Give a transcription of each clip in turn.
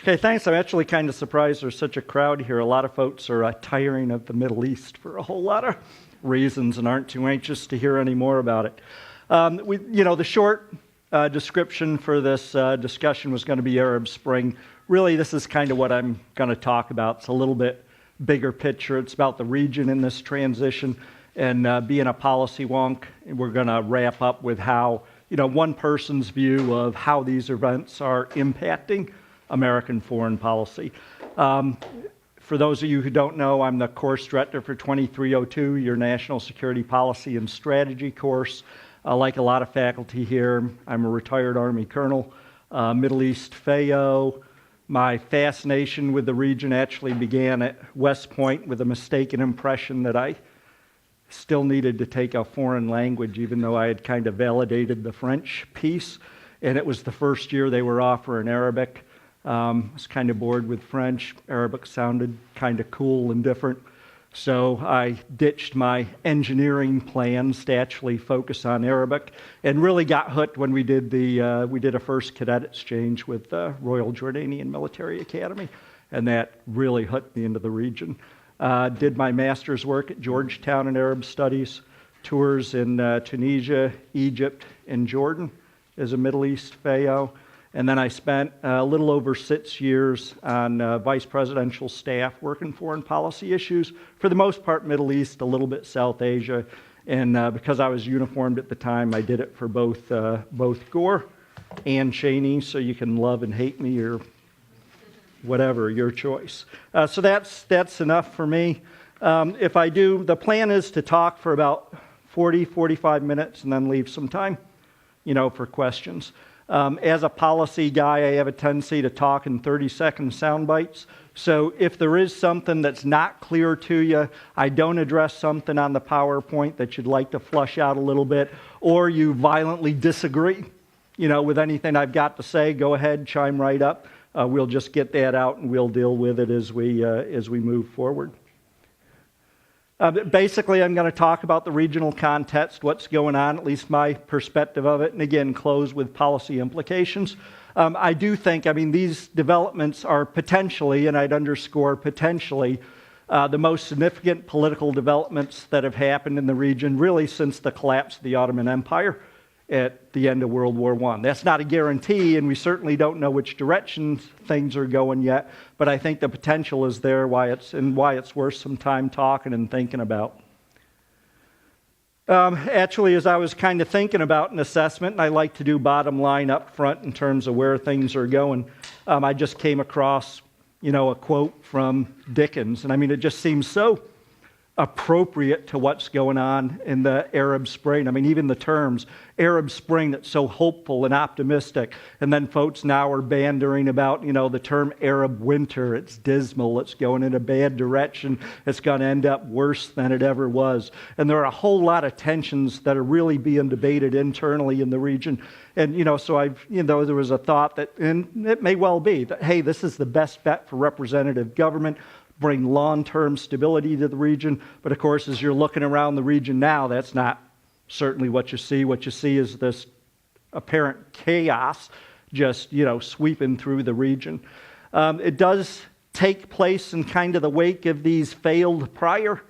Okay, thanks. I'm actually kind of surprised there's such a crowd here. A lot of folks are tiring of the Middle East for a whole lot of reasons and aren't too anxious to hear any more about it. The short description for this discussion was going to be Arab Spring. Really, this is kind of what I'm going to talk about. It's a little bit bigger picture. It's about the region in this transition. And being a policy wonk, we're going to wrap up with how, one person's view of how these events are impacting American foreign policy. For those of you who don't know, I'm the course director for 2302, your National Security Policy and Strategy course. Like a lot of faculty here, I'm a retired Army colonel, Middle East FAO. My fascination with the region actually began at West Point with a mistaken impression that I still needed to take a foreign language, even though I had kind of validated the French piece. And it was the first year they were offering Arabic. I was kind of bored with French. Arabic sounded kind of cool and different. So I ditched my engineering plans to actually focus on Arabic and really got hooked when we did a first cadet exchange with the Royal Jordanian Military Academy. And that really hooked me into the region. Did my master's work at Georgetown in Arab Studies, tours in Tunisia, Egypt, and Jordan as a Middle East FAO. And then I spent a little over 6 years on vice presidential staff working foreign policy issues, for the most part Middle East, a little bit South Asia. And because I was uniformed at the time, I did it for both Gore and Cheney, so you can love and hate me or whatever, your choice. So that's enough for me. If I do, the plan is to talk for about 45 minutes and then leave some time, for questions. As a policy guy, I have a tendency to talk in 30-second sound bites. So if there is something that's not clear to you, I don't address something on the PowerPoint that you'd like to flush out a little bit, or you violently disagree, with anything I've got to say, go ahead, chime right up. We'll just get that out and we'll deal with it as we move forward. Basically, I'm going to talk about the regional context, what's going on, at least my perspective of it, and again, close with policy implications. I do think, these developments are potentially, and I'd underscore potentially, the most significant political developments that have happened in the region really since the collapse of the Ottoman Empire at the end of World War I. That's not a guarantee, and we certainly don't know which direction things are going yet, but I think the potential is there, why it's worth some time talking and thinking about. Actually, as I was kind of thinking about an assessment, and I like to do bottom line up front in terms of where things are going, I just came across, a quote from Dickens, and it just seems so appropriate to what's going on in the Arab Spring. Even the terms, Arab Spring, that's so hopeful and optimistic. And then folks now are bandering about, the term Arab Winter. It's dismal. It's going in a bad direction. It's going to end up worse than it ever was. And there are a whole lot of tensions that are really being debated internally in the region. And, so there was a thought that, and it may well be, that, hey, this is the best bet for representative government, bring long-term stability to the region. But of course, as you're looking around the region now, that's not certainly what you see. What you see is this apparent chaos just, sweeping through the region. It does take place in kind of the wake of these failed prior,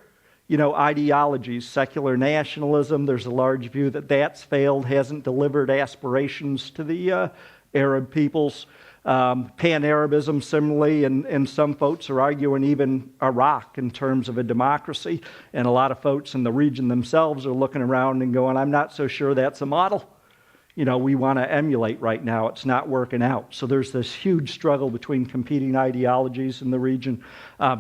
ideologies. Secular nationalism, there's a large view that that's failed, hasn't delivered aspirations to the Arab peoples. Pan-Arabism, similarly, and some folks are arguing even Iraq in terms of a democracy, and a lot of folks in the region themselves are looking around and going, I'm not so sure that's a model we want to emulate right now. It's not working out. So there's this huge struggle between competing ideologies in the region.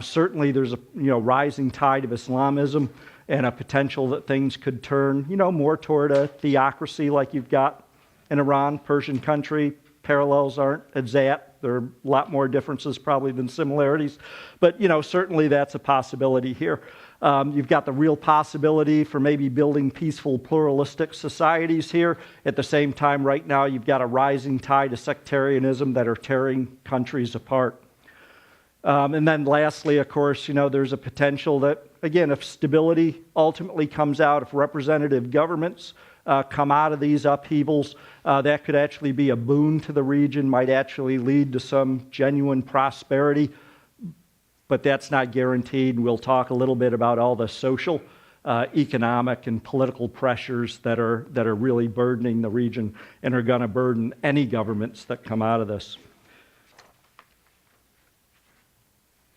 Certainly there's a rising tide of Islamism and a potential that things could turn more toward a theocracy like you've got in Iran, Persian country. Parallels aren't exact. There are a lot more differences probably than similarities. But, certainly that's a possibility here. You've got the real possibility for maybe building peaceful, pluralistic societies here. At the same time, right now, you've got a rising tide of sectarianism that are tearing countries apart. And then lastly, of course, there's a potential that, again, if stability ultimately comes out, if representative governments come out of these upheavals. That could actually be a boon to the region, might actually lead to some genuine prosperity, but that's not guaranteed. We'll talk a little bit about all the social, economic, and political pressures that are really burdening the region and are going to burden any governments that come out of this.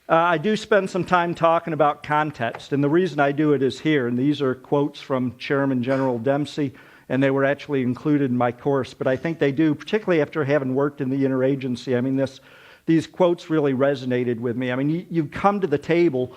I do spend some time talking about context, and the reason I do it is here, and these are quotes from Chairman General Dempsey, and they were actually included in my course, but I think they do, particularly after having worked in the interagency. I mean, these quotes really resonated with me. I mean, you come to the table,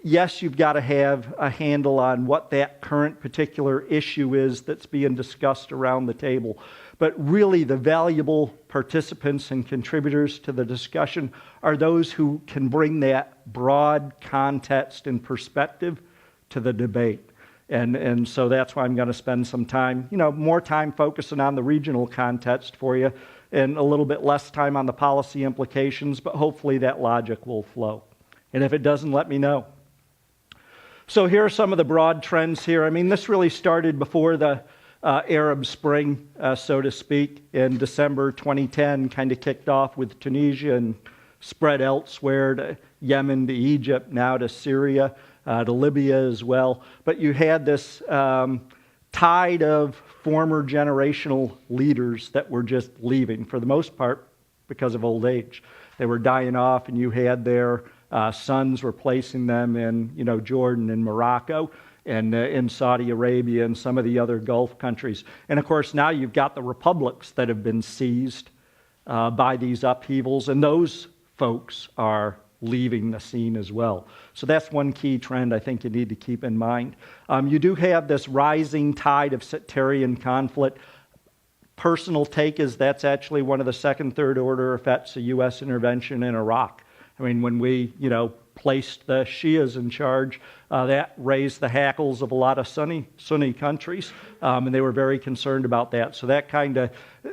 yes, you've got to have a handle on what that current particular issue is that's being discussed around the table, but really the valuable participants and contributors to the discussion are those who can bring that broad context and perspective to the debate. And so that's why I'm going to spend some time, more time focusing on the regional context for you and a little bit less time on the policy implications, but hopefully that logic will flow. And if it doesn't, let me know. So here are some of the broad trends here. I mean, this really started before the Arab Spring, so to speak, in December 2010, kind of kicked off with Tunisia and spread elsewhere to Yemen, to Egypt, now to Syria, to Libya as well. But you had this tide of former generational leaders that were just leaving, for the most part, because of old age. They were dying off, and you had their sons replacing them in, Jordan and Morocco, and in Saudi Arabia and some of the other Gulf countries. And of course, now you've got the republics that have been seized by these upheavals, and those folks are leaving the scene as well. So that's one key trend I think you need to keep in mind. You do have this rising tide of sectarian conflict. Personal take is that's actually one of the second, third order effects of U.S. intervention in Iraq. I mean, when we, placed the Shias in charge, that raised the hackles of a lot of Sunni countries, and they were very concerned about that. So that kind of,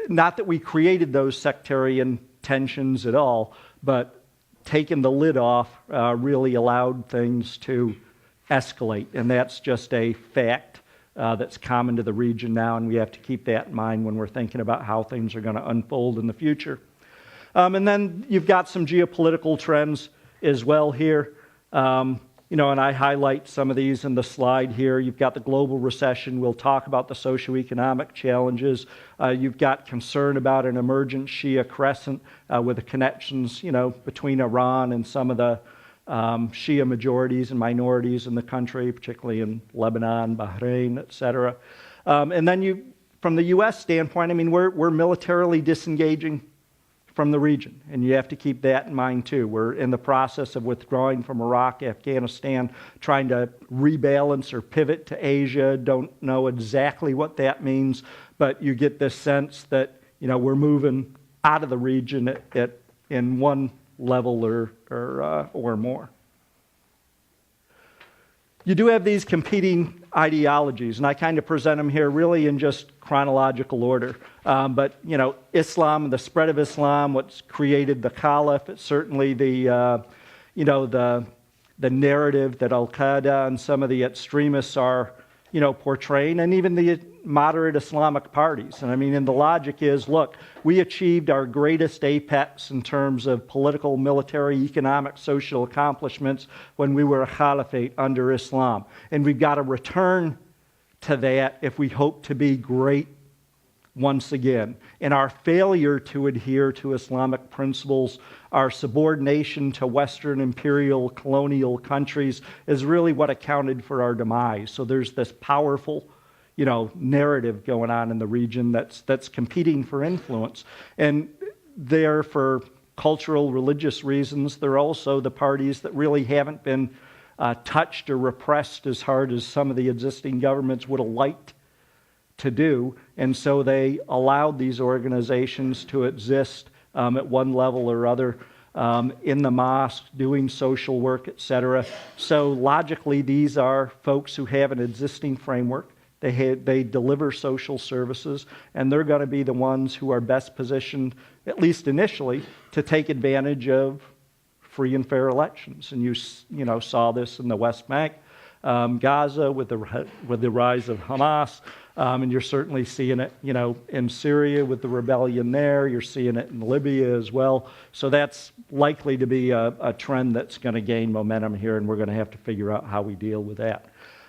not that we created those sectarian tensions at all, but taking the lid off really allowed things to escalate, and that's just a fact that's common to the region now, and we have to keep that in mind when we're thinking about how things are going to unfold in the future. And then you've got some geopolitical trends as well here. And I highlight some of these in the slide here. You've got the global recession. We'll talk about the socioeconomic challenges. You've got concern about an emergent Shia crescent with the connections, between Iran and some of the Shia majorities and minorities in the country, particularly in Lebanon, Bahrain, etc. And then from the U.S. standpoint, I mean, we're militarily disengaging from the region, and you have to keep that in mind too. We're in the process of withdrawing from Iraq, Afghanistan, trying to rebalance or pivot to Asia. Don't know exactly what that means, but you get this sense that we're moving out of the region in one level or more. You do have these competing ideologies, and I kind of present them here really in just chronological order. But Islam, the spread of Islam, what's created the Caliph, it's certainly the narrative that Al-Qaeda and some of the extremists are portraying, and even the moderate Islamic parties. And I mean, and the logic is, look, we achieved our greatest apex in terms of political, military, economic, social accomplishments when we were a caliphate under Islam. And we've got to return to that if we hope to be great once again. And our failure to adhere to Islamic principles, our subordination to Western imperial colonial countries is really what accounted for our demise. So there's this powerful, narrative going on in the region that's competing for influence. And there, for cultural, religious reasons, they're also the parties that really haven't been touched or repressed as hard as some of the existing governments would have liked to do, and so they allowed these organizations to exist at one level or other in the mosque, doing social work, etc. So logically, these are folks who have an existing framework. They deliver social services, and they're going to be the ones who are best positioned, at least initially, to take advantage of free and fair elections. And you saw this in the West Bank, Gaza with the rise of Hamas, And you're certainly seeing it, in Syria with the rebellion there. You're seeing it in Libya as well. So that's likely to be a trend that's going to gain momentum here, and we're going to have to figure out how we deal with that.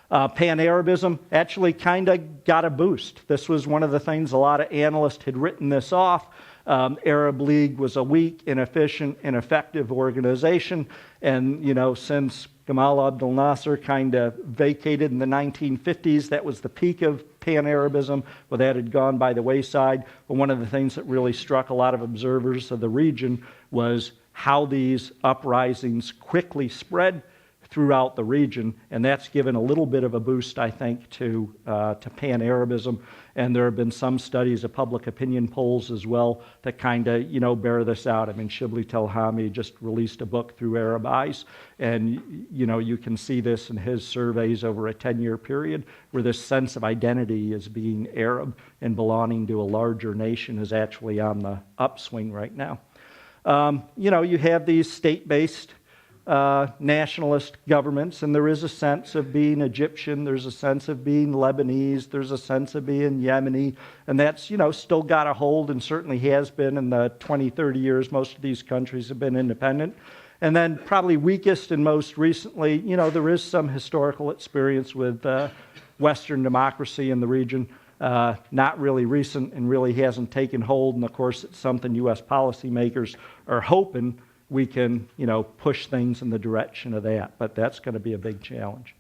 Pan-Arabism actually kind of got a boost. This was one of the things a lot of analysts had written this off. Arab League was a weak, inefficient, ineffective organization, and since Gamal Abdel Nasser kind of vacated in the 1950s, that was the peak of Pan-Arabism. Well, that had gone by the wayside. But one of the things that really struck a lot of observers of the region was how these uprisings quickly spread throughout the region, and that's given a little bit of a boost, I think, to Pan-Arabism. And there have been some studies of public opinion polls as well that kind of, bear this out. I mean, Shibli Telhami just released a book through Arab Eyes, and, you can see this in his surveys over a 10-year period, where this sense of identity as being Arab and belonging to a larger nation is actually on the upswing right now. You have these state-based nationalist governments, and there is a sense of being Egyptian, there's a sense of being Lebanese, there's a sense of being Yemeni, and that's, still got a hold, and certainly has been in the 20, 30 years most of these countries have been independent. And then probably weakest and most recently, there is some historical experience with Western democracy in the region. Not really recent and really hasn't taken hold, and of course it's something U.S. policymakers are hoping we can, push things in the direction of that, but that's going to be a big challenge.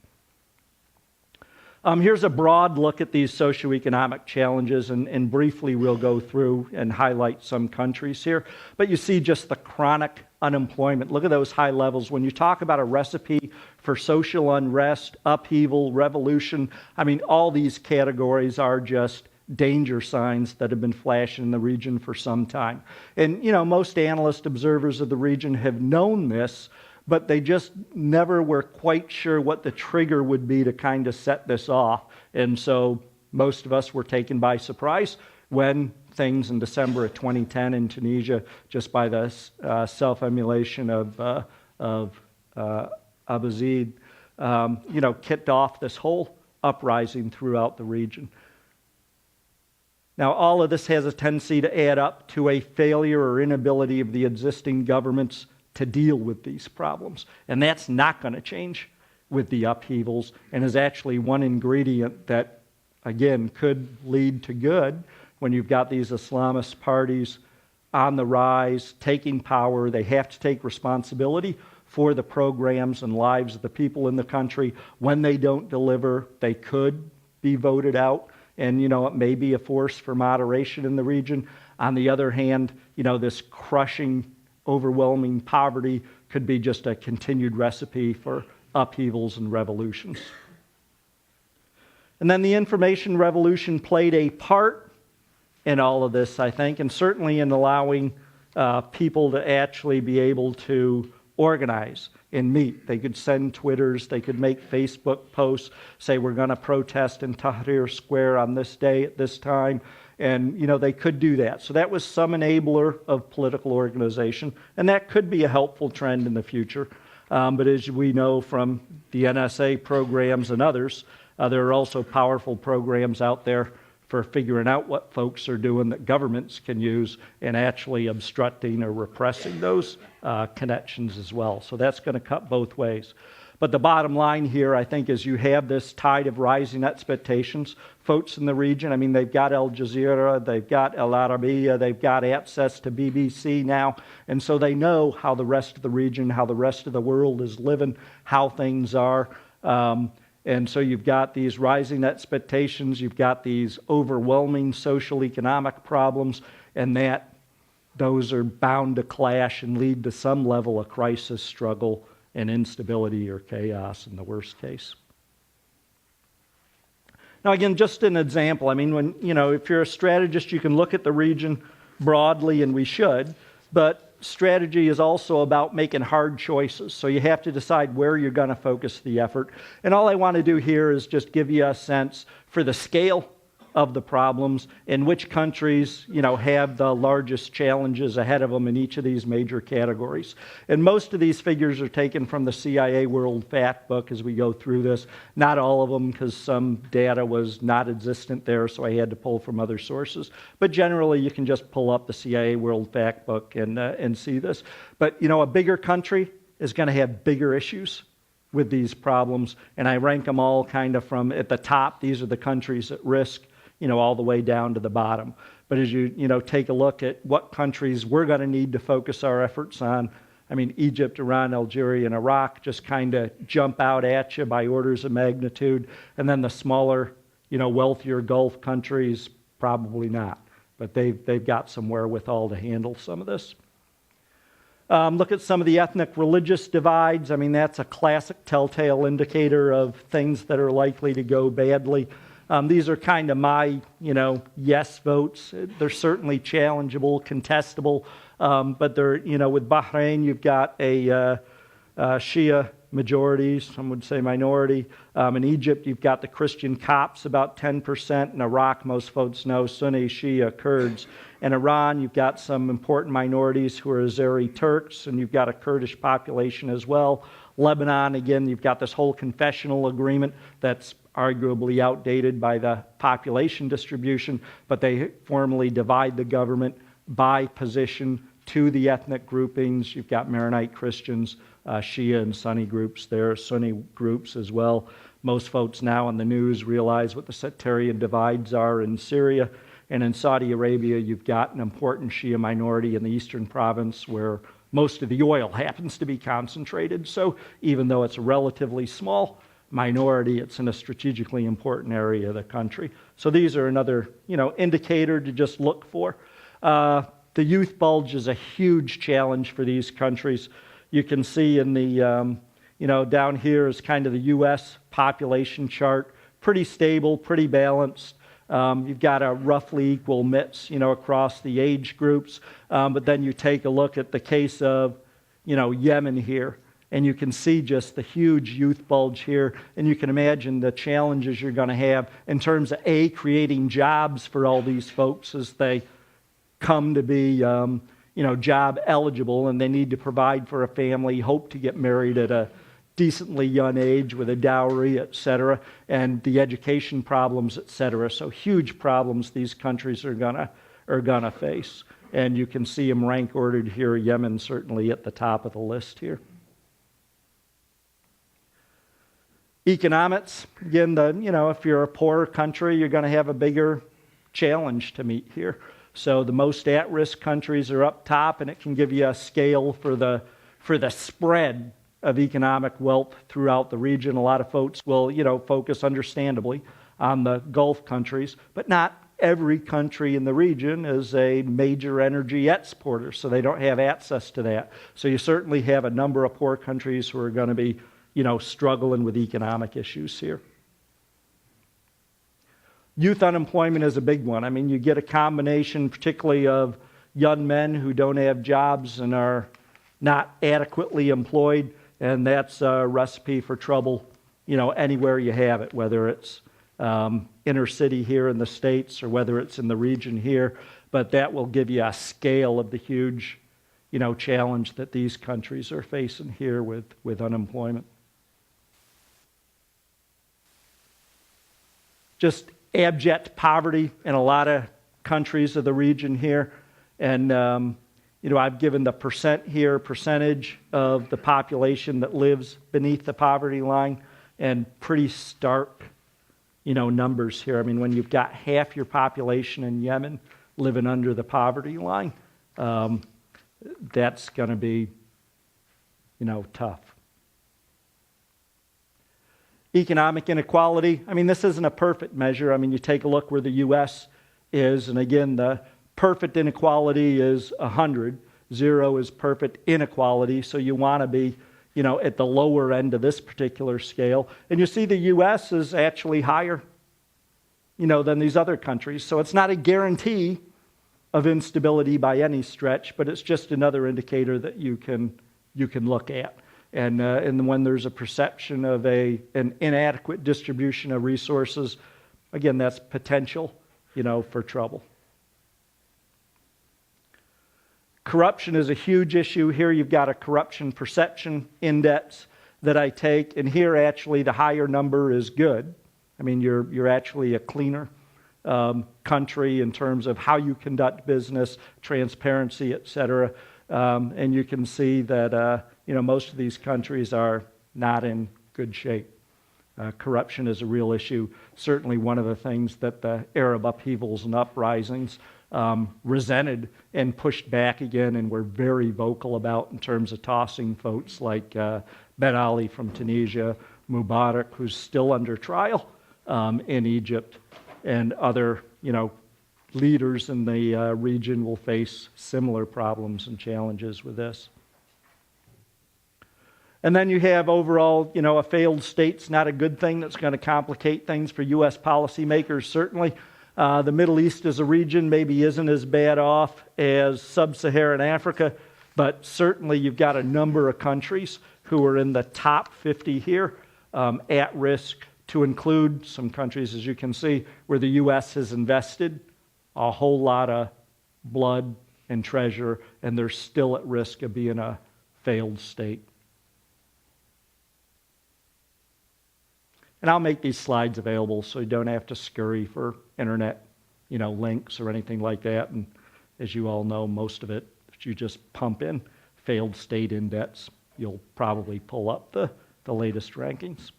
Here's a broad look at these socioeconomic challenges, and briefly we'll go through and highlight some countries here. But you see just the chronic unemployment. Look at those high levels. When you talk about a recipe for social unrest, upheaval, revolution, I mean, all these categories are just danger signs that have been flashing in the region for some time. And, most analyst observers of the region have known this, but they just never were quite sure what the trigger would be to kind of set this off. And so most of us were taken by surprise when things in December of 2010 in Tunisia, just by the self-emulation of Abazid, kicked off this whole uprising throughout the region. Now, all of this has a tendency to add up to a failure or inability of the existing governments to deal with these problems. And that's not going to change with the upheavals, and is actually one ingredient that, again, could lead to good when you've got these Islamist parties on the rise, taking power. They have to take responsibility for the programs and lives of the people in the country. When they don't deliver, they could be voted out. And, it may be a force for moderation in the region. On the other hand, this crushing, overwhelming poverty could be just a continued recipe for upheavals and revolutions. And then the information revolution played a part in all of this, I think, and certainly in allowing people to actually be able to organize and meet. They could send Twitters, they could make Facebook posts, say we're going to protest in Tahrir Square on this day at this time, and they could do that. So that was some enabler of political organization, and that could be a helpful trend in the future. But as we know from the NSA programs and others, there are also powerful programs out there for figuring out what folks are doing that governments can use and actually obstructing or repressing those connections as well. So that's going to cut both ways. But the bottom line here, I think, is you have this tide of rising expectations. Folks in the region, I mean, they've got Al Jazeera, they've got Al Arabiya, they've got access to BBC now, and so they know how the rest of the region, how the rest of the world is living, how things are. And so you've got these rising expectations, you've got these overwhelming social economic problems, and those are bound to clash and lead to some level of crisis, struggle, and instability or chaos in the worst case. Now again, just an example, I mean, when, if you're a strategist, you can look at the region broadly, and we should, but strategy is also about making hard choices. So you have to decide where you're going to focus the effort. And all I want to do here is just give you a sense for the scale of the problems and which countries, have the largest challenges ahead of them in each of these major categories. And most of these figures are taken from the CIA World Fact Book as we go through this. Not all of them, because some data was not existent there, so I had to pull from other sources. But generally, you can just pull up the CIA World Fact Book and see this. But, a bigger country is going to have bigger issues with these problems, and I rank them all kind of from at the top. These are the countries at risk, all the way down to the bottom. But as you take a look at what countries we're going to need to focus our efforts on, Egypt, Iran, Algeria, and Iraq just kind of jump out at you by orders of magnitude, and then the smaller, wealthier Gulf countries, probably not. But they've got some wherewithal to handle some of this. Look at some of the ethnic-religious divides. That's a classic telltale indicator of things that are likely to go badly. These are kind of my, yes votes. They're certainly challengeable, contestable, but they're, with Bahrain, you've got a Shia majority, some would say minority. In Egypt, you've got the Christian Copts, about 10%. In Iraq, most folks know Sunni, Shia, Kurds. In Iran, you've got some important minorities who are Azeri Turks, and you've got a Kurdish population as well. Lebanon, again, you've got this whole confessional agreement that's arguably outdated by the population distribution, but they formally divide the government by position to the ethnic groupings. You've got Maronite Christians, Shia and Sunni groups there, Sunni groups as well. Most folks now on the news realize what the sectarian divides are in Syria. And in Saudi Arabia, you've got an important Shia minority in the eastern province where most of the oil happens to be concentrated. So even though it's a relatively small minority, it's in a strategically important area of the country. So these are another, indicator to just look for. The youth bulge is a huge challenge for these countries. You can see in the, down here is kind of the U.S. population chart. Pretty stable, pretty balanced. You've got a roughly equal mix, across the age groups. But then you take a look at the case of, Yemen here, and you can see just the huge youth bulge here. And you can imagine the challenges you're going to have in terms of, creating jobs for all these folks as they come to be, job eligible, and they need to provide for a family, hope to get married at a decently young age with a dowry, etc., and the education problems, etc. So huge problems these countries are gonna face, and you can see them rank ordered here. Yemen certainly at the top of the list here. Economics, again, if you're a poorer country, you're going to have a bigger challenge to meet here. So the most at-risk countries are up top, and it can give you a scale for the spread of economic wealth throughout the region. A lot of folks will, focus understandably on the Gulf countries, but not every country in the region is a major energy exporter, so they don't have access to that. So you certainly have a number of poor countries who are going to be, struggling with economic issues here. Youth unemployment is a big one. You get a combination, particularly of young men who don't have jobs and are not adequately employed, and that's a recipe for trouble, anywhere you have it, whether it's inner city here in the States or whether it's in the region here. But that will give you a scale of the huge, challenge that these countries are facing here with unemployment. Just abject poverty in a lot of countries of the region here. And, I've given the percentage of the population that lives beneath the poverty line, and pretty stark, numbers here. When you've got half your population in Yemen living under the poverty line, that's going to be, tough. Economic inequality, this isn't a perfect measure. You take a look where the U.S. is, and again, the perfect inequality is 100. 0 is perfect inequality, so you want to be, at the lower end of this particular scale. And you see the U.S. is actually higher, than these other countries. So it's not a guarantee of instability by any stretch, but it's just another indicator that you can look at. And when there's a perception of an inadequate distribution of resources, again, that's potential for trouble. Corruption is a huge issue. Here you've got a corruption perception index that I take, and here actually the higher number is good. I mean, you're actually a cleaner country in terms of how you conduct business, transparency, etc. And you can see that most of these countries are not in good shape. Corruption is a real issue. Certainly one of the things that the Arab upheavals and uprisings resented and pushed back again and were very vocal about in terms of tossing folks like Ben Ali from Tunisia, Mubarak, who's still under trial in Egypt, and other, leaders in the region will face similar problems and challenges with this. And then you have overall, a failed state's not a good thing. That's going to complicate things for U.S. policymakers, certainly. The Middle East as a region maybe isn't as bad off as sub-Saharan Africa, but certainly you've got a number of countries who are in the top 50 here at risk, to include some countries, as you can see, where the U.S. has invested a whole lot of blood and treasure, and they're still at risk of being a failed state. And I'll make these slides available so you don't have to scurry for internet, links or anything like that. And as you all know, most of it, if you just pump in failed state index, you'll probably pull up the latest rankings.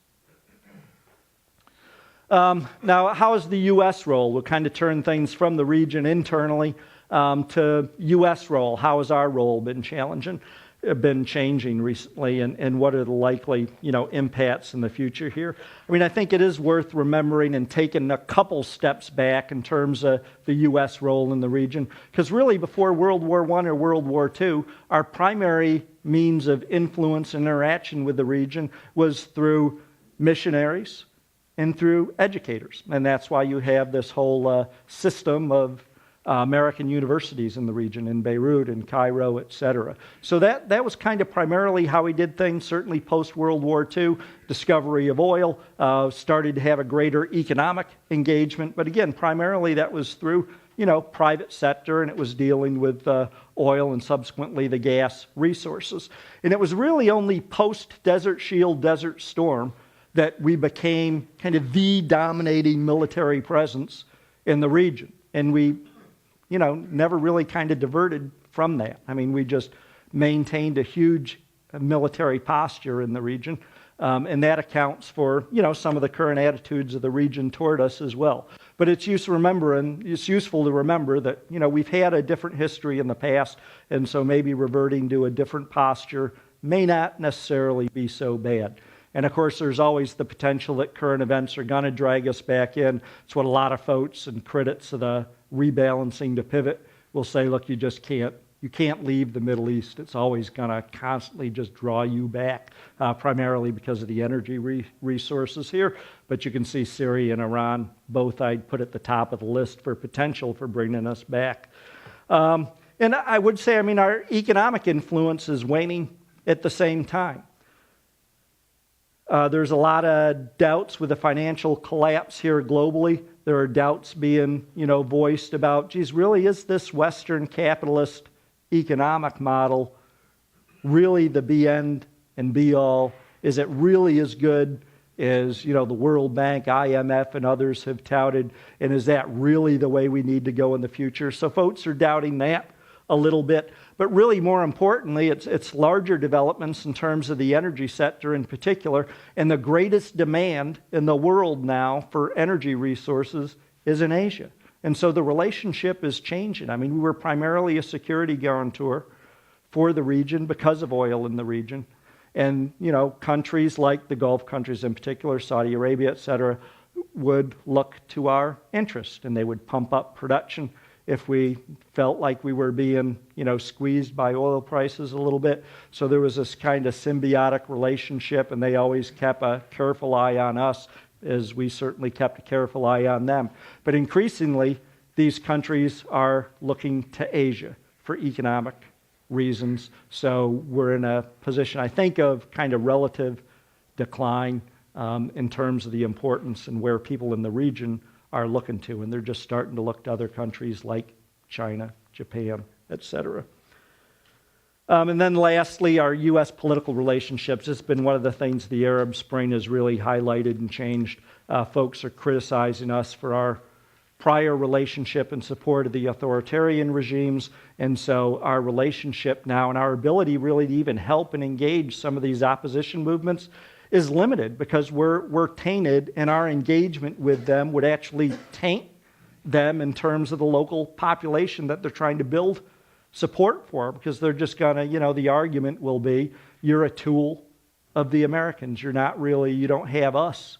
Now, how is the U.S. role? We'll kind of turn things from the region internally to U.S. role. How has our role been changing recently, and what are the likely, impacts in the future here? I mean, I think it is worth remembering and taking a couple steps back in terms of the U.S. role in the region, because really before World War I or World War II, our primary means of influence and interaction with the region was through missionaries and through educators. And that's why you have this whole system of American universities in the region, in Beirut and Cairo, etc. So that was kind of primarily how we did things, certainly post-World War II. Discovery of oil started to have a greater economic engagement. But again, primarily that was through, private sector, and it was dealing with oil and subsequently the gas resources. And it was really only post-Desert Shield, Desert Storm that we became kind of the dominating military presence in the region. And we, never really kind of diverted from that. I mean, we just maintained a huge military posture in the region. And that accounts for, some of the current attitudes of the region toward us as well. But it's useful to remember that, we've had a different history in the past, and so maybe reverting to a different posture may not necessarily be so bad. And of course, there's always the potential that current events are going to drag us back in. It's what a lot of folks and critics of the rebalancing to pivot will say, look, you can't leave the Middle East. It's always going to constantly just draw you back, primarily because of the energy resources here. But you can see Syria and Iran, both I'd put at the top of the list for potential for bringing us back. And I would say, our economic influence is waning at the same time. There's a lot of doubts with the financial collapse here globally. There are doubts being, voiced about, really is this Western capitalist economic model really the be end and be all? Is it really as good as, the World Bank, IMF, and others have touted? And is that really the way we need to go in the future? So folks are doubting that a little bit. But really, more importantly, it's larger developments in terms of the energy sector in particular. And the greatest demand in the world now for energy resources is in Asia. And so the relationship is changing. We were primarily a security guarantor for the region because of oil in the region. And, countries like the Gulf countries in particular, Saudi Arabia, et cetera, would look to our interest, and they would pump up production if we felt like we were being, squeezed by oil prices a little bit. So there was this kind of symbiotic relationship, and they always kept a careful eye on us, as we certainly kept a careful eye on them. But increasingly, these countries are looking to Asia for economic reasons. So we're in a position, I think, of kind of relative decline in terms of the importance and where people in the region are looking to, and they're just starting to look to other countries like China, Japan, etc. And then lastly, our U.S. political relationships. It's been one of the things the Arab Spring has really highlighted and changed. Folks are criticizing us for our prior relationship and support of the authoritarian regimes, and so our relationship now and our ability really to even help and engage some of these opposition movements is limited because we're tainted, and our engagement with them would actually taint them in terms of the local population that they're trying to build support for, because they're just gonna, the argument will be, you're a tool of the Americans. You don't have us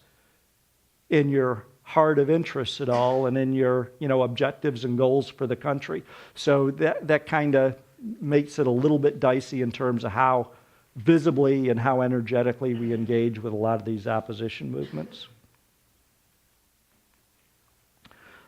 in your heart of interest at all and in your, objectives and goals for the country. So that kind of makes it a little bit dicey in terms of how visibly and how energetically we engage with a lot of these opposition movements.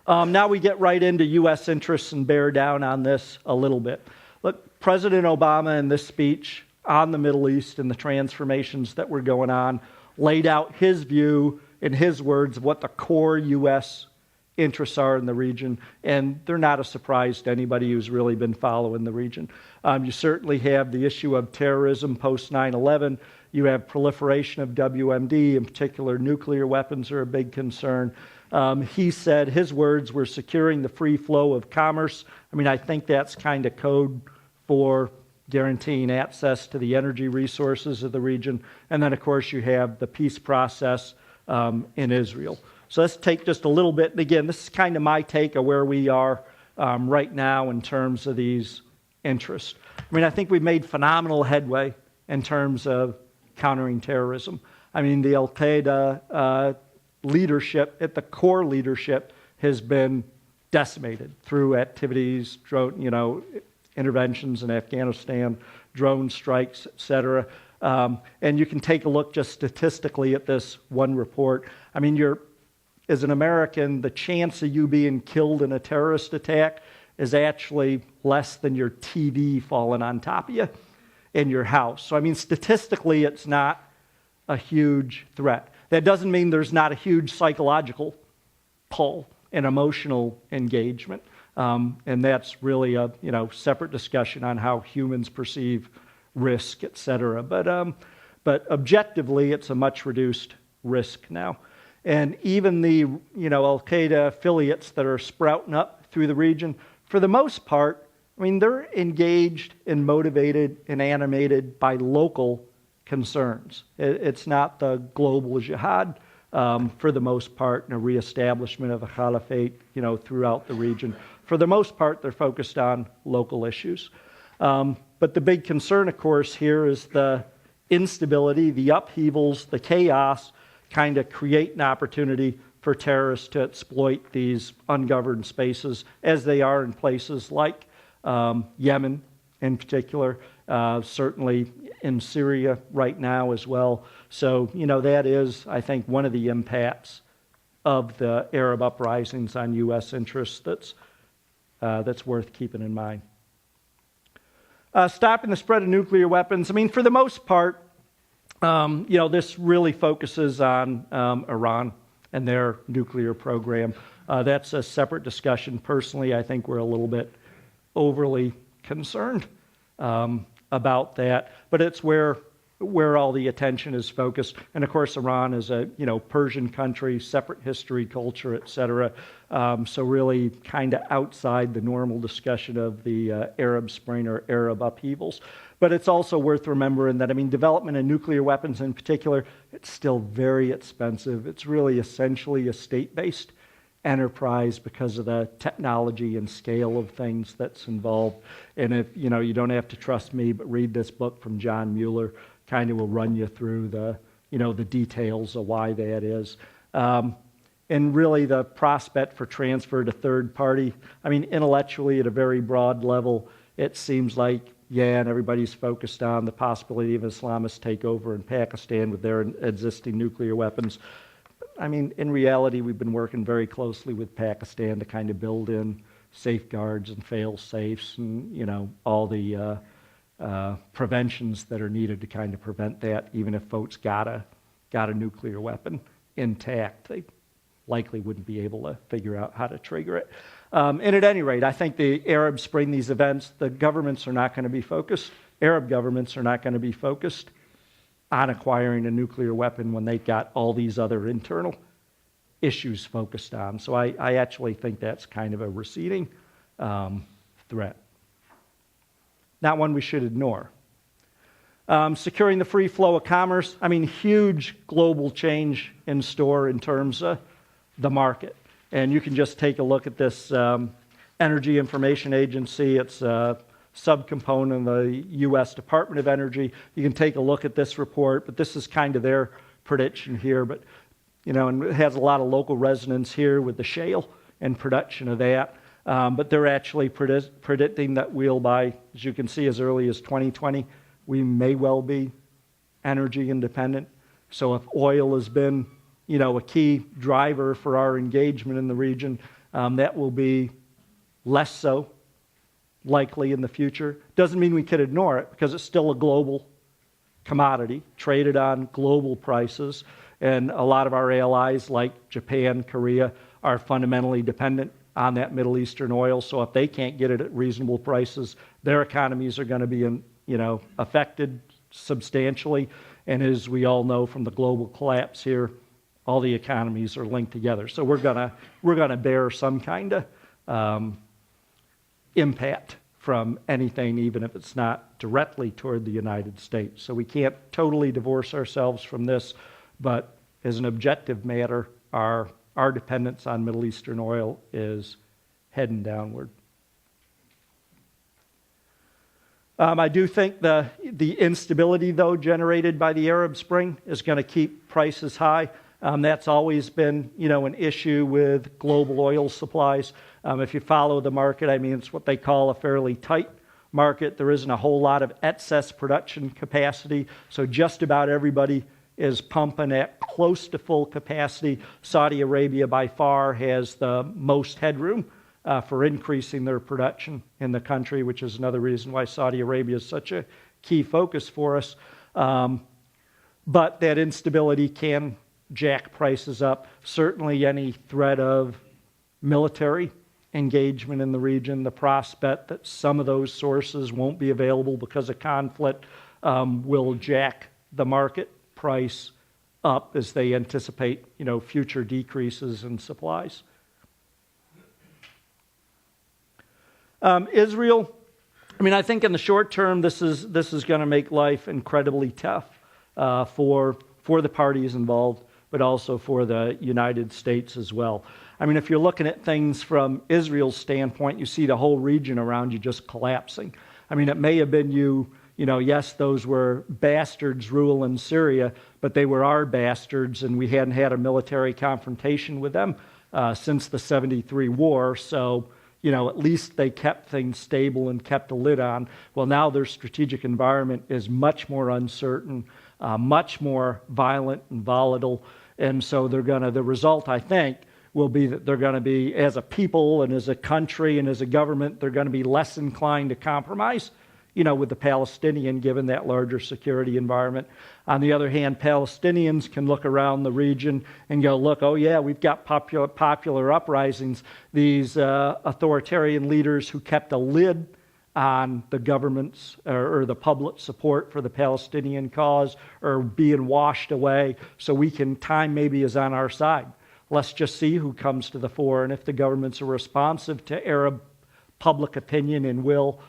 Now we get right into U.S. interests and bear down on this a little bit. Look, President Obama in this speech on the Middle East and the transformations that were going on laid out his view in his words of what the core U.S. interests are in the region, and they're not a surprise to anybody who's really been following the region. You certainly have the issue of terrorism post 9/11. You have proliferation of WMD, in particular nuclear weapons are a big concern. He said his words were securing the free flow of commerce. I think that's kind of code for guaranteeing access to the energy resources of the region. And then, of course, you have the peace process in Israel. So let's take just a little bit. And again, this is kind of my take of where we are right now in terms of these interests. I think we've made phenomenal headway in terms of countering terrorism. The Al-Qaeda leadership, at the core leadership, has been decimated through activities, drone, interventions in Afghanistan, drone strikes, etc. And you can take a look just statistically at this one report. As an American, the chance of you being killed in a terrorist attack is actually less than your TV falling on top of you in your house. So, statistically, it's not a huge threat. That doesn't mean there's not a huge psychological pull and emotional engagement. And that's really a separate discussion on how humans perceive risk, etc. But objectively, it's a much reduced risk now. And even the Al-Qaeda affiliates that are sprouting up through the region, for the most part, they're engaged and motivated and animated by local concerns. It's not the global jihad for the most part, and a reestablishment of a caliphate, throughout the region. For the most part, they're focused on local issues. But the big concern, of course, here is the instability, the upheavals, the chaos kind of create an opportunity for terrorists to exploit these ungoverned spaces, as they are in places like Yemen in particular, certainly in Syria right now as well. So, that is, I think, one of the impacts of the Arab uprisings on U.S. interests that's worth keeping in mind. Stopping the spread of nuclear weapons. For the most part, this really focuses on Iran and their nuclear program. That's a separate discussion. Personally, I think we're a little bit overly concerned about that, but it's where all the attention is focused. And of course, Iran is a Persian country, separate history, culture, etc. So really kind of outside the normal discussion of the Arab Spring or Arab upheavals. But it's also worth remembering that, development of nuclear weapons in particular, it's still very expensive. It's really essentially a state-based enterprise because of the technology and scale of things that's involved. And if, you don't have to trust me, but read this book from John Mueller, kind of will run you through the details of why that is. And really the prospect for transfer to third party, intellectually at a very broad level, it seems like, and everybody's focused on the possibility of Islamist takeover in Pakistan with their existing nuclear weapons. In reality, we've been working very closely with Pakistan to kind of build in safeguards and fail-safes and, all the preventions that are needed to kind of prevent that, even if folks got a nuclear weapon intact. likely wouldn't be able to figure out how to trigger it. And at any rate, I think the Arab Spring, these events, the governments are not going to be focused. Arab governments are not going to be focused on acquiring a nuclear weapon when they've got all these other internal issues focused on. So I actually think that's kind of a receding threat. Not one we should ignore. Securing the free flow of commerce. I mean, huge global change in store in terms of the market. And you can just take a look at this Energy Information Agency. It's a subcomponent of the U.S. Department of Energy. You can take a look at this report, but this is kind of their prediction here. But, you know, and it has a lot of local resonance here with the shale and production of that. But they're actually predicting that we'll, by, as you can see, as early as 2020, we may well be energy independent. So if oil has been, you know, a key driver for our engagement in the region, that will be less so likely in the future. Doesn't mean we could ignore it, because it's still a global commodity traded on global prices. And a lot of our allies like Japan, Korea are fundamentally dependent on that Middle Eastern oil. So if they can't get it at reasonable prices, their economies are going to be, affected substantially. And as we all know from the global collapse here, all the economies are linked together. So we're gonna bear some kind of impact from anything, even if it's not directly toward the United States. So we can't totally divorce ourselves from this, but as an objective matter, our dependence on Middle Eastern oil is heading downward. I do think the instability, though, generated by the Arab Spring is going to keep prices high. That's always been, an issue with global oil supplies. If you follow the market, I mean, it's what they call a fairly tight market. There isn't a whole lot of excess production capacity, so just about everybody is pumping at close to full capacity. Saudi Arabia, by far, has the most headroom for increasing their production in the country, which is another reason why Saudi Arabia is such a key focus for us. But that instability can jack prices up. Certainly any threat of military engagement in the region, the prospect that some of those sources won't be available because of conflict, will jack the market price up as they anticipate, future decreases in supplies. Israel, I think in the short term, this is going to make life incredibly tough for the parties involved, but also for the United States as well. If you're looking at things from Israel's standpoint, you see the whole region around you just collapsing. It may have been yes, those were bastards ruling Syria, but they were our bastards, and we hadn't had a military confrontation with them since the 73 war. So, at least they kept things stable and kept a lid on. Well, now their strategic environment is much more uncertain, much more violent and volatile. And so the result, I think, will be that they're going to be, as a people and as a country and as a government, they're going to be less inclined to compromise, with the Palestinian, given that larger security environment. On the other hand, Palestinians can look around the region and go, look, oh yeah, we've got popular uprisings. These authoritarian leaders who kept a lid on the government's or the public support for the Palestinian cause are being washed away. So time maybe is on our side. Let's just see who comes to the fore. And if the governments are responsive to Arab public opinion and we'll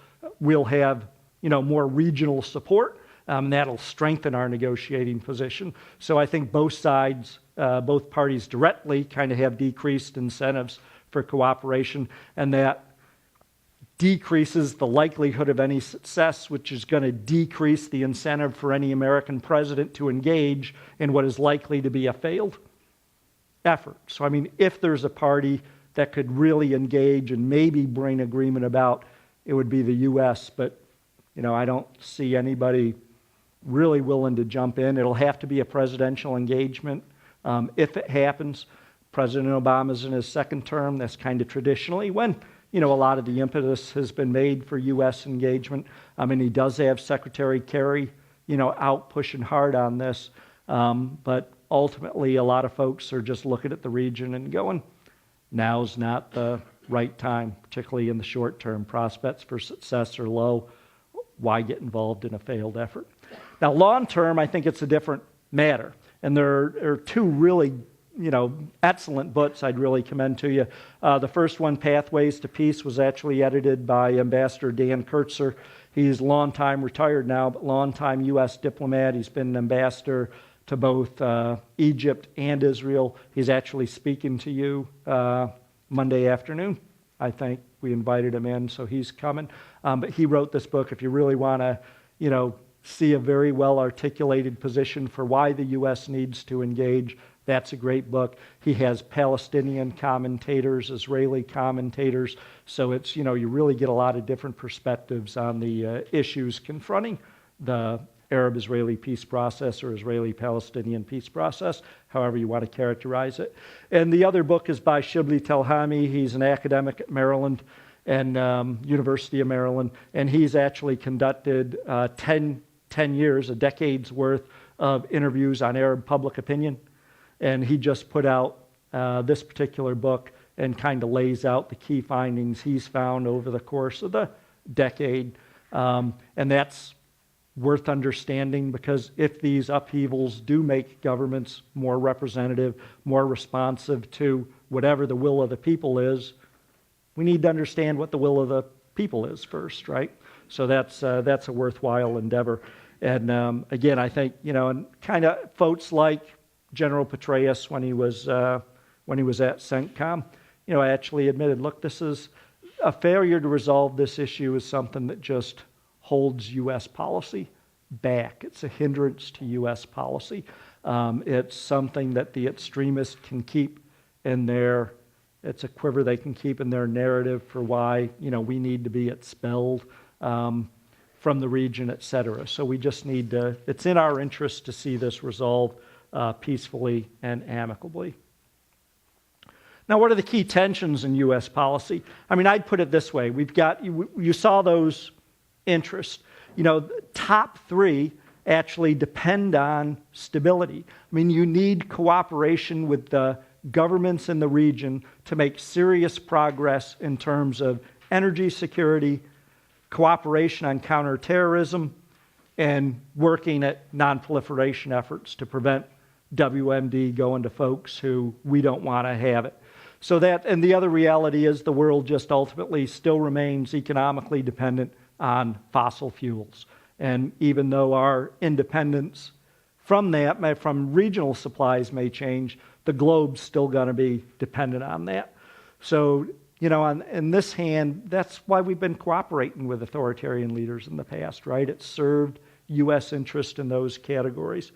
have more regional support, that'll strengthen our negotiating position. So I think both sides, both parties directly kind of have decreased incentives for cooperation, and that decreases the likelihood of any success, which is going to decrease the incentive for any American president to engage in what is likely to be a failed effort. So if there's a party that could really engage and maybe bring agreement about, it would be the U.S., but I don't see anybody really willing to jump in. It'll have to be a presidential engagement. If it happens, President Obama's in his second term. That's kind of traditionally when, a lot of the impetus has been made for U.S. engagement. He does have Secretary Kerry, out pushing hard on this. But ultimately a lot of folks are just looking at the region and going, now's not the right time, particularly in the short term. Prospects for success are low. Why get involved in a failed effort? Now, long term, I think it's a different matter. And there are two really, excellent books I'd really commend to you. The first one, Pathways to Peace, was actually edited by Ambassador Dan Kurtzer. He's long time retired now, but long time U.S. diplomat. He's been an ambassador to both Egypt and Israel. He's actually speaking to you Monday afternoon. I think we invited him in, so he's coming. But he wrote this book. If you really want to, see a very well-articulated position for why the U.S. needs to engage, that's a great book. He has Palestinian commentators, Israeli commentators, so it's, you really get a lot of different perspectives on the issues confronting the Arab-Israeli peace process or Israeli-Palestinian peace process, however you want to characterize it. And the other book is by Shibli Telhami. He's an academic at Maryland and University of Maryland, and he's actually conducted 10 years, a decade's worth of interviews on Arab public opinion. And he just put out this particular book and kind of lays out the key findings he's found over the course of the decade. And that's worth understanding, because if these upheavals do make governments more representative, more responsive to whatever the will of the people is, we need to understand what the will of the people is first, right? So that's a worthwhile endeavor. And again, I think, and kind of folks like General Petraeus, when he was at CENTCOM, actually admitted, look, this is a failure to resolve this issue is something that just holds U.S. policy back. It's a hindrance to U.S. policy. It's something that the extremists can keep in their, it's a quiver they can keep in their narrative for why, we need to be expelled from the region, et cetera. So we just need to, it's in our interest to see this resolved peacefully and amicably. Now, what are the key tensions in U.S. policy? I mean, I'd put it this way. We've got, you saw those interests. Top three actually depend on stability. I mean, you need cooperation with the governments in the region to make serious progress in terms of energy security, cooperation on counterterrorism, and working at non-proliferation efforts to prevent WMD going to folks who we don't want to have it. So that, and the other reality is the world just ultimately still remains economically dependent on fossil fuels. And even though our independence from that, from regional supplies may change, the globe's still going to be dependent on that. So, in this hand, that's why we've been cooperating with authoritarian leaders in the past, right? It's served U.S. interest in those categories.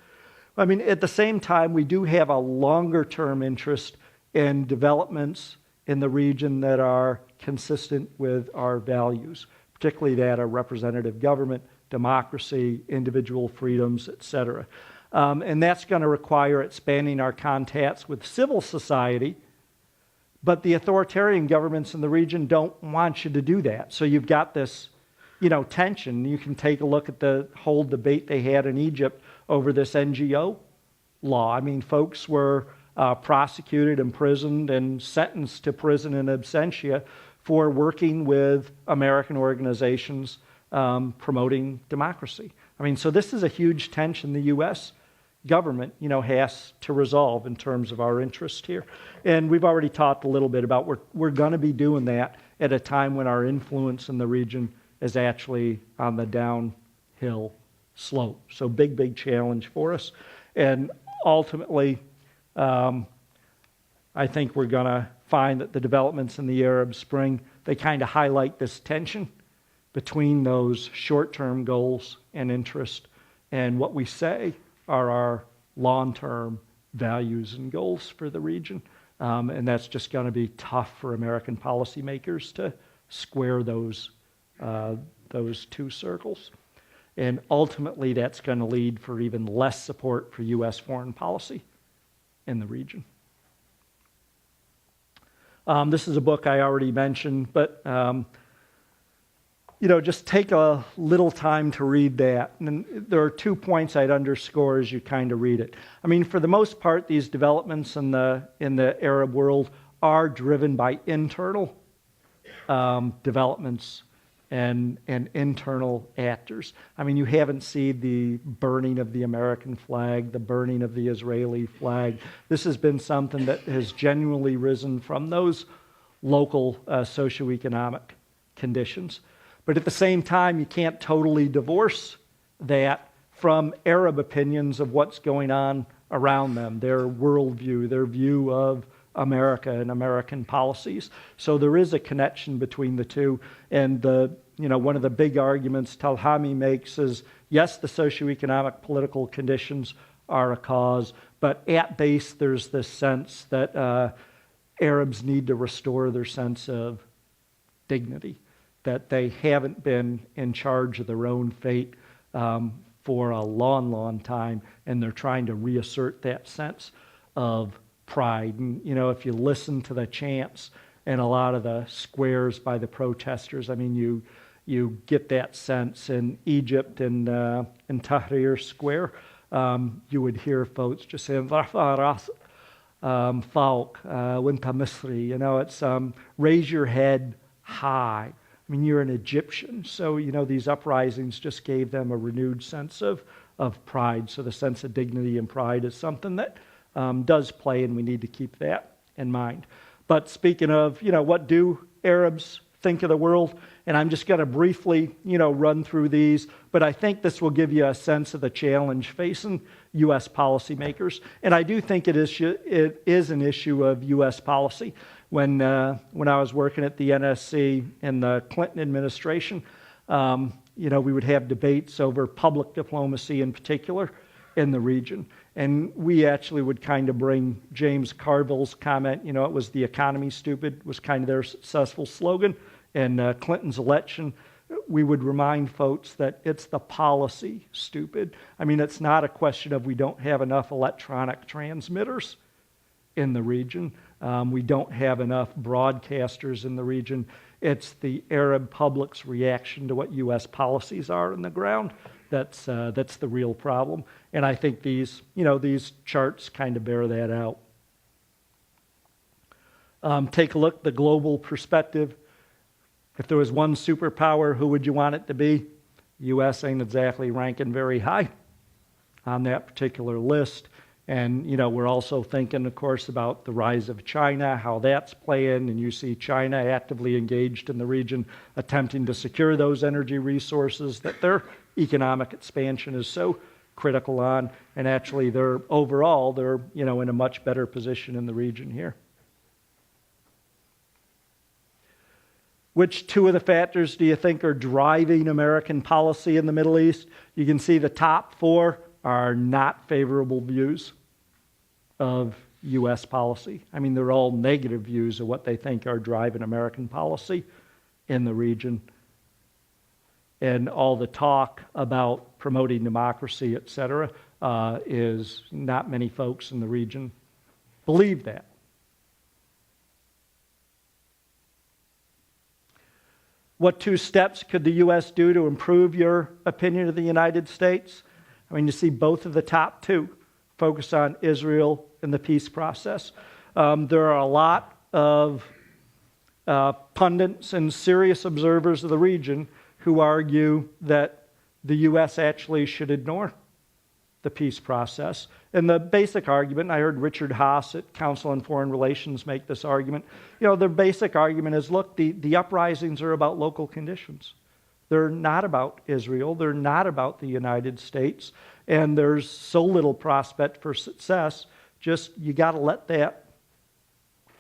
I mean, at the same time, we do have a longer-term interest in developments in the region that are consistent with our values, particularly that of representative government, democracy, individual freedoms, et cetera. And that's going to require expanding our contacts with civil society, but the authoritarian governments in the region don't want you to do that. So you've got this, tension. You can take a look at the whole debate they had in Egypt over this NGO law. I mean, folks were prosecuted, imprisoned, and sentenced to prison in absentia for working with American organizations promoting democracy. I mean, so this is a huge tension the U.S. government, has to resolve in terms of our interest here. And we've already talked a little bit about we're going to be doing that at a time when our influence in the region is actually on the downhill slope. So big challenge for us. And ultimately, I think we're going to find that the developments in the Arab Spring, they kind of highlight this tension between those short-term goals and interest and what we say are our long-term values and goals for the region. And that's just going to be tough for American policymakers to square those two circles. And ultimately, that's going to lead for even less support for U.S. foreign policy in the region. This is a book I already mentioned, but just take a little time to read that. And there are 2 points I'd underscore as you kind of read it. I mean, for the most part, these developments in the Arab world are driven by internal developments and internal actors. I mean, you haven't seen the burning of the American flag, the burning of the Israeli flag. This has been something that has genuinely risen from those local socioeconomic conditions. But at the same time, you can't totally divorce that from Arab opinions of what's going on around them, their worldview, their view of America and American policies. So there is a connection between the two. And one of the big arguments Talhami makes is, yes, the socioeconomic political conditions are a cause, but at base there's this sense that Arabs need to restore their sense of dignity, that they haven't been in charge of their own fate for a long, long time, and they're trying to reassert that sense of pride. And, if you listen to the chants and a lot of the squares by the protesters, I mean, you get that sense. In Egypt, in Tahrir Square, you would hear folks just saying, Fawq, Winta Misri, it's raise your head high. I mean, you're an Egyptian, so, these uprisings just gave them a renewed sense of pride. So the sense of dignity and pride is something that does play, and we need to keep that in mind. But speaking of, what do Arabs think of the world? And I'm just going to briefly, run through these, but I think this will give you a sense of the challenge facing U.S. policymakers. And I do think it is an issue of U.S. policy. When I was working at the NSC in the Clinton administration, we would have debates over public diplomacy in particular in the region. And we actually would kind of bring James Carville's comment, it was the economy stupid, was kind of their successful slogan. In Clinton's election, we would remind folks that it's the policy stupid. I mean, it's not a question of we don't have enough electronic transmitters in the region. We don't have enough broadcasters in the region. It's the Arab public's reaction to what U.S. policies are on the ground. That's the real problem. And I think these charts kind of bear that out. Take a look at the global perspective. If there was one superpower, who would you want it to be? U.S. ain't exactly ranking very high on that particular list. And, we're also thinking, of course, about the rise of China, how that's playing, and you see China actively engaged in the region, attempting to secure those energy resources that their economic expansion is so critical on, and actually they're in a much better position in the region here. Which 2 of the factors do you think are driving American policy in the Middle East? You can see the top 4 are not favorable views of U.S. policy. I mean, they're all negative views of what they think are driving American policy in the region. And all the talk about promoting democracy, et cetera, is not many folks in the region believe that. What 2 steps could the U.S. do to improve your opinion of the United States? I mean, you see both of the top 2 focus on Israel and the peace process. There are a lot of pundits and serious observers of the region who argue that the U.S. actually should ignore the peace process. And the basic argument, I heard Richard Haas at Council on Foreign Relations make this argument, the basic argument is, look, the uprisings are about local conditions. They're not about Israel. They're not about the United States. And there's so little prospect for success, just you got to let that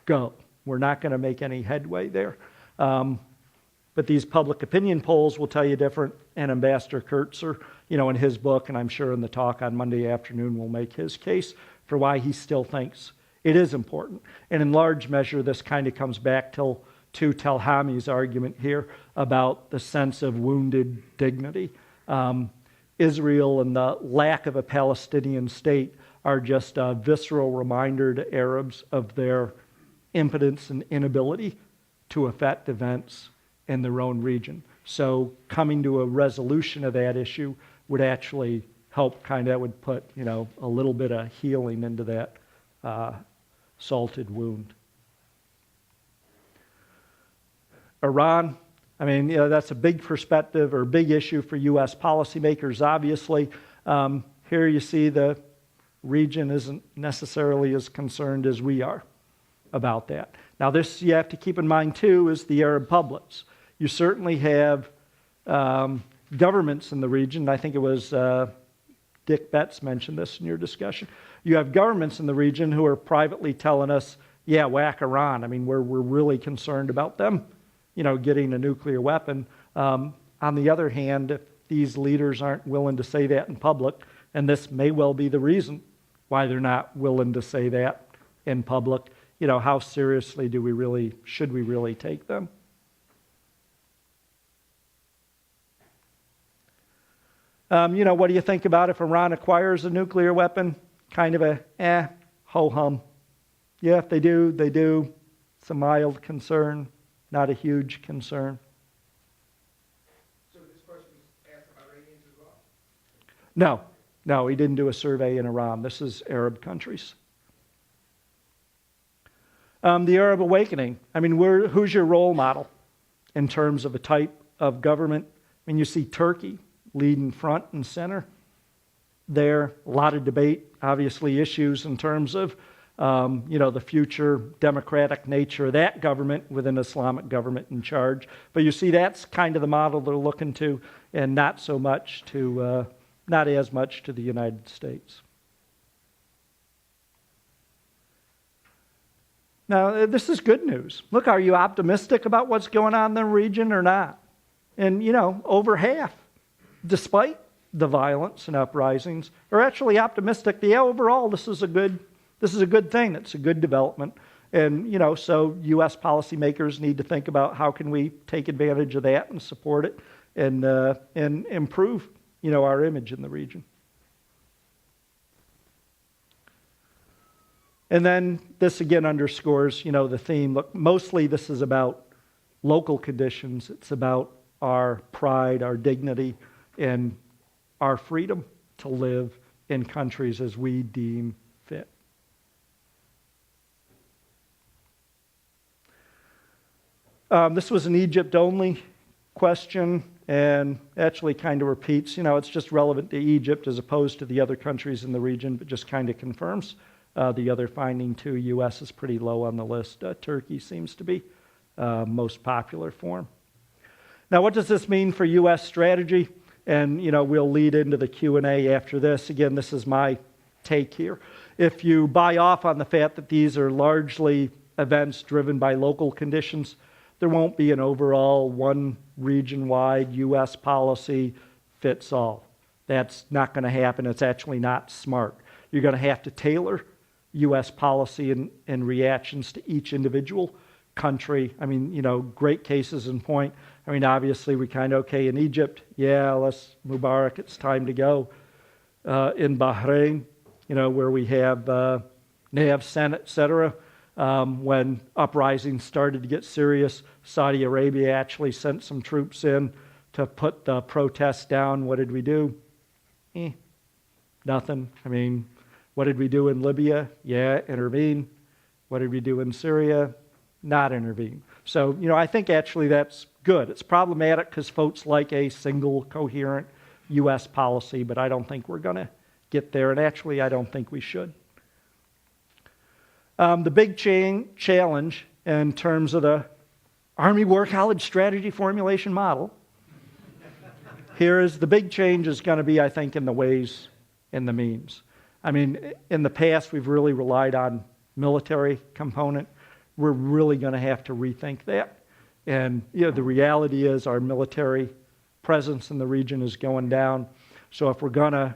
go. We're not going to make any headway there. But these public opinion polls will tell you different. And Ambassador Kurtzer, in his book, and I'm sure in the talk on Monday afternoon, will make his case for why he still thinks it is important. And in large measure, this kind of comes back to Talhami's argument here about the sense of wounded dignity. Israel and the lack of a Palestinian state are just a visceral reminder to Arabs of their impotence and inability to affect events in their own region. So coming to a resolution of that issue would actually help that would put, a little bit of healing into that salted wound. Iran, that's a big perspective or big issue for U.S. policymakers, obviously. Here you see the region isn't necessarily as concerned as we are about that. Now this, you have to keep in mind too, is the Arab publics. You certainly have governments in the region. I think it was Dick Betts mentioned this in your discussion. You have governments in the region who are privately telling us, yeah, whack Iran. We're really concerned about them, getting a nuclear weapon. On the other hand, if these leaders aren't willing to say that in public, and this may well be the reason why they're not willing to say that in public, how seriously should we really take them? What do you think about if Iran acquires a nuclear weapon? Kind of a ho-hum. Yeah, if they do, they do. It's a mild concern, not a huge concern. So this question was asked of Iranians as well? No, he didn't do a survey in Iran. This is Arab countries. The Arab awakening. Who's your role model in terms of a type of government? You see Turkey leading front and center there. A lot of debate, obviously issues in terms of the future democratic nature of that government with an Islamic government in charge. But you see that's kind of the model they're looking to, and not as much to the United States. Now, this is good news. Look, are you optimistic about what's going on in the region or not? And, over half, despite the violence and uprisings, are actually optimistic. Yeah, overall, this is a good thing. It's a good development. And, so U.S. policymakers need to think about how can we take advantage of that and support it and improve, our image in the region. And then this again underscores, the theme. Look, mostly this is about local conditions. It's about our pride, our dignity, and our freedom to live in countries as we deem fit. This was an Egypt-only question, and actually kind of repeats, it's just relevant to Egypt as opposed to the other countries in the region, but just kind of confirms the other finding too. U.S. is pretty low on the list. Turkey seems to be most popular form. Now, what does this mean for U.S. strategy? And, we'll lead into the Q&A after this. Again, this is my take here. If you buy off on the fact that these are largely events driven by local conditions, there won't be an overall one region-wide U.S. policy fits all. That's not going to happen. It's actually not smart. You're going to have to tailor U.S. policy and reactions to each individual country. Great cases in point. Obviously we in Egypt, let's Mubarak, it's time to go. In Bahrain, where we have Naab Senate, etc. When uprisings started to get serious, Saudi Arabia actually sent some troops in to put the protests down. What did we do? Nothing. What did we do in Libya? Intervene. What did we do in Syria? Not intervene. So, I think actually that's good. It's problematic because folks like a single, coherent U.S. policy, but I don't think we're going to get there, and actually I don't think we should. The big challenge in terms of the Army War College strategy formulation model, here is the big change is going to be, I think, in the ways and the means. In the past, we've really relied on military component. We're really going to have to rethink that. And, the reality is our military presence in the region is going down. So if we're going to,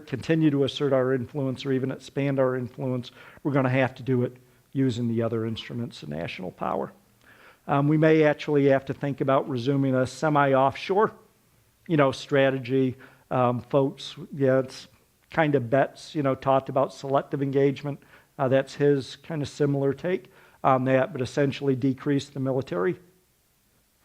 continue to assert our influence or even expand our influence, we're going to have to do it using the other instruments of national power. We may actually have to think about resuming a semi-offshore, strategy. Folks, it's kind of Betts, talked about selective engagement. That's his kind of similar take on that, but essentially decrease the military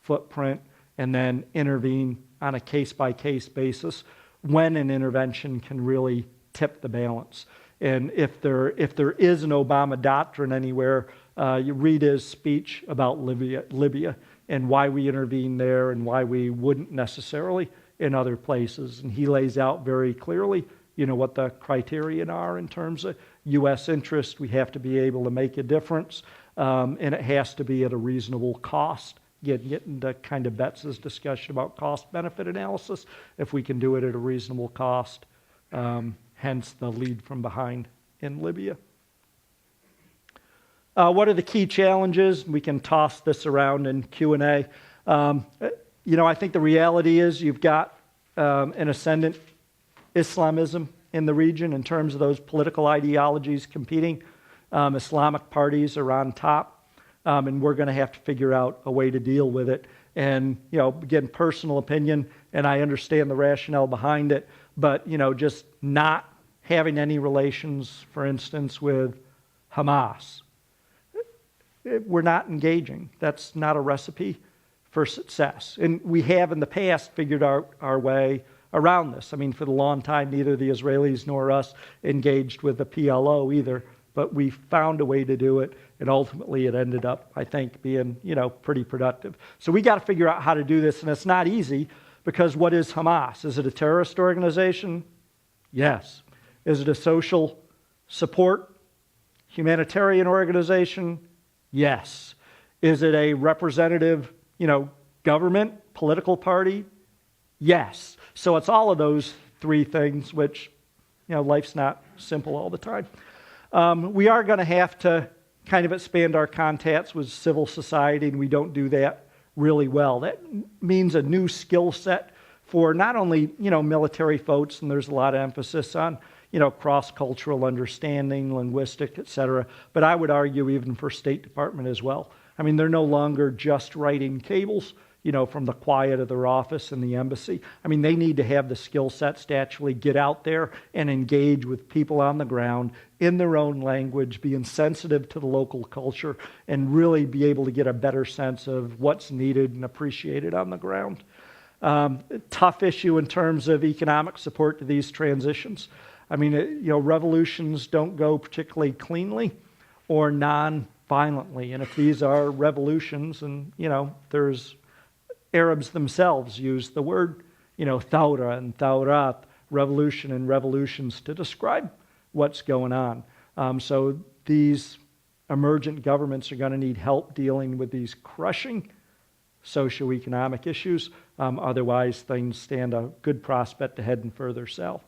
footprint and then intervene on a case-by-case basis when an intervention can really tip the balance. And if there is an Obama doctrine anywhere, you read his speech about Libya and why we intervene there and why we wouldn't necessarily in other places. And he lays out very clearly, what the criterion are in terms of U.S. interest. We have to be able to make a difference, and it has to be at a reasonable cost. Getting to kind of Betts's discussion about cost-benefit analysis, if we can do it at a reasonable cost, hence the lead from behind in Libya. What are the key challenges? We can toss this around in Q&A. I think the reality is you've got an ascendant Islamism in the region in terms of those political ideologies competing. Islamic parties are on top, and we're going to have to figure out a way to deal with it. And, again, personal opinion, and I understand the rationale behind it, but, just not having any relations, for instance, with Hamas. We're not engaging. That's not a recipe for success. And we have in the past figured our way around this. I mean, for the long time, neither the Israelis nor us engaged with the PLO either, but we found a way to do it, and ultimately it ended up, I think, being, pretty productive. So we got to figure out how to do this, and it's not easy, because what is Hamas? Is it a terrorist organization? Yes. Is it a social support humanitarian organization? Yes. Is it a representative, government, political party? Yes. So it's all of those three things, which, life's not simple all the time. We are going to have to kind of expand our contacts with civil society, and we don't do that really well. That means a new skill set for not only, military folks, and there's a lot of emphasis on, cross-cultural understanding, linguistic, et cetera, but I would argue even for State Department as well. I mean, they're no longer just writing cables, from the quiet of their office in the embassy. I mean, they need to have the skill sets to actually get out there and engage with people on the ground in their own language, being sensitive to the local culture, and really be able to get a better sense of what's needed and appreciated on the ground. Tough issue in terms of economic support to these transitions. I mean, revolutions don't go particularly cleanly or non-violently. And if these are revolutions, and, there's Arabs themselves use the word, thawra and thawrat, revolution and revolutions, to describe what's going on. So these emergent governments are going to need help dealing with these crushing socioeconomic issues. Otherwise, things stand a good prospect to heading further south.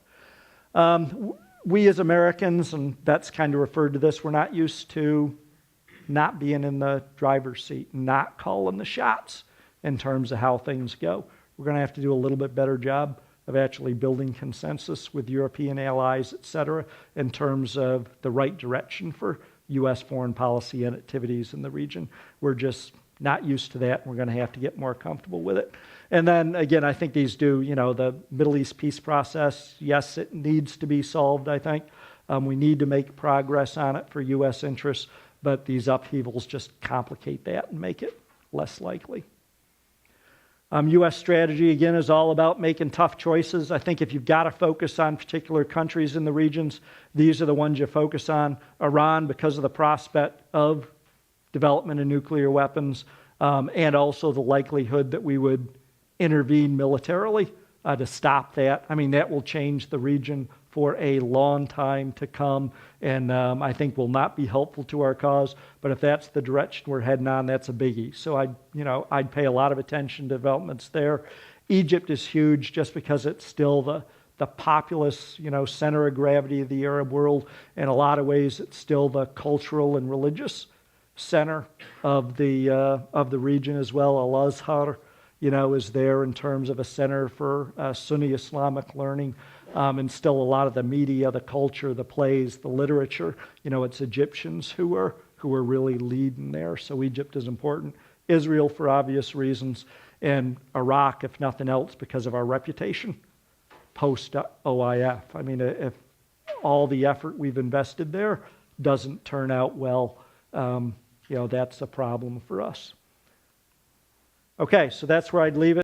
We as Americans, and that's kind of referred to this, we're not used to not being in the driver's seat, not calling the shots in terms of how things go. We're going to have to do a little bit better job of actually building consensus with European allies, et cetera, in terms of the right direction for U.S. foreign policy and activities in the region. We're just not used to that. We're going to have to get more comfortable with it. And then, again, I think these do, the Middle East peace process, yes, it needs to be solved, I think. We need to make progress on it for U.S. interests, but these upheavals just complicate that and make it less likely. U.S. strategy, again, is all about making tough choices. I think if you've got to focus on particular countries in the regions, these are the ones you focus on. Iran, because of the prospect of development of nuclear weapons, and also the likelihood that we would intervene militarily to stop that. I mean, that will change the region for a long time to come, and I think will not be helpful to our cause. But if that's the direction we're heading on, that's a biggie. So I'd pay a lot of attention to developments there. Egypt is huge just because it's still the populous, center of gravity of the Arab world. In a lot of ways, it's still the cultural and religious center of the region as well. Al-Azhar, is there in terms of a center for Sunni Islamic learning, and still a lot of the media, the culture, the plays, the literature. It's Egyptians who are really leading there. So Egypt is important. Israel for obvious reasons, and Iraq, if nothing else, because of our reputation post OIF. I mean, if all the effort we've invested there doesn't turn out well, that's a problem for us. Okay, so that's where I'd leave it.